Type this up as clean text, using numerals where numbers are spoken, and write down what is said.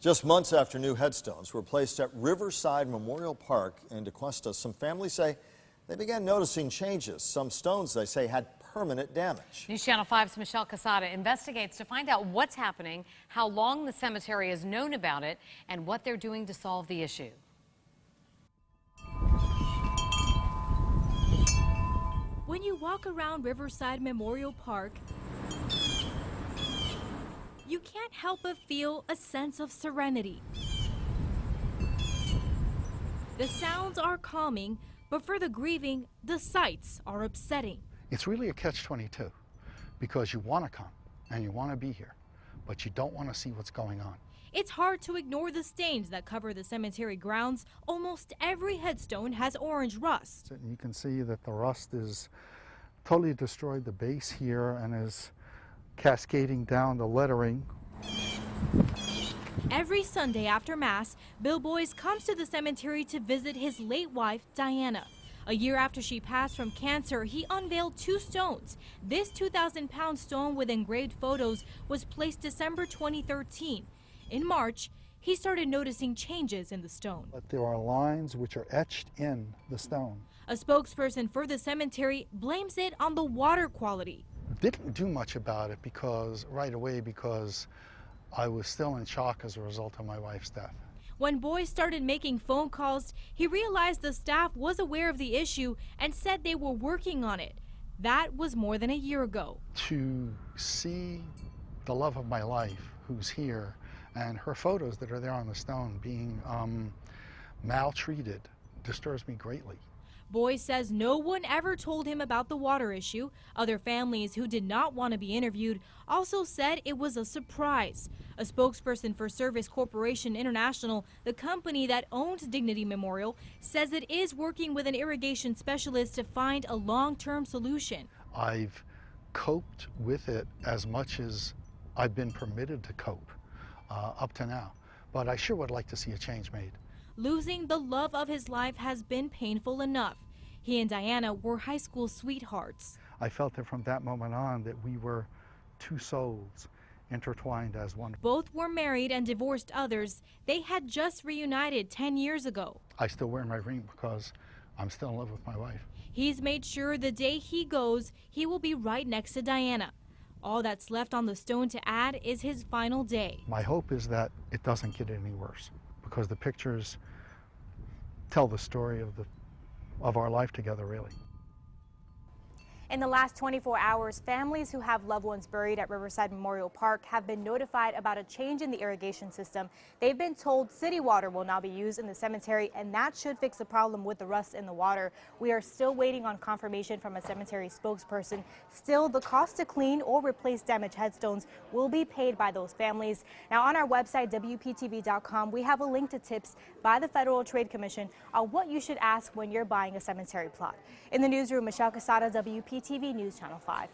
Just months after new headstones were placed at Riverside Memorial Park in DeQuesta, some families say they began noticing changes. Some stones, they say, had permanent damage. News Channel 5's Michelle Casada investigates to find out what's happening, how long the cemetery has known about it, and what they're doing to solve the issue. When you walk around Riverside Memorial Park, you can't help but feel a sense of serenity. The sounds are calming, but for the grieving, the sights are upsetting. It's really a catch-22 because you want to come and you want to be here, but you don't want to see what's going on. It's hard to ignore the stains that cover the cemetery grounds. Almost every headstone has orange rust. And you can see that the rust is totally destroyed the base here and is cascading down the lettering. Every Sunday after Mass, Bill Boyce comes to the cemetery to visit his late wife, Diana. A year after she passed from cancer, he unveiled two stones. This 2,000-pound stone with engraved photos was placed December 2013. In March, he started noticing changes in the stone. But there are lines which are etched in the stone. A spokesperson for the cemetery blames it on the water quality. Didn't do much about it because I was still in shock as a result of my wife's death. When Boyce started making phone calls, he realized the staff was aware of the issue and said they were working on it. That was more than a year ago. To see the love of my life, who's here, and her photos that are there on the stone being maltreated disturbs me greatly. Boyce says no one ever told him about the water issue. Other families who did not want to be interviewed also said it was a surprise. A spokesperson for Service Corporation International, the company that owns Dignity Memorial, says it is working with an irrigation specialist to find a long-term solution. I've coped with it as much as I've been permitted to cope up to now, but I sure would like to see a change made. Losing the love of his life has been painful enough. He and Diana were high school sweethearts. I felt that from that moment on that we were two souls intertwined as one. Both were married and divorced others. They had just reunited 10 years ago. I still wear my ring because I'm still in love with my wife. He's made sure the day he goes, he will be right next to Diana. All that's left on the stone to add is his final day. My hope is that it doesn't get any worse, because the pictures tell the story of our life together, really. In the last 24 hours, families who have loved ones buried at Riverside Memorial Park have been notified about a change in the irrigation system. They've been told city water will now be used in the cemetery, and that should fix the problem with the rust in the water. We are still waiting on confirmation from a cemetery spokesperson. Still, the cost to clean or replace damaged headstones will be paid by those families. Now, on our website, WPTV.com, we have a link to tips by the Federal Trade Commission on what you should ask when you're buying a cemetery plot. In the newsroom, Michelle Casada, WPTV News Channel 5.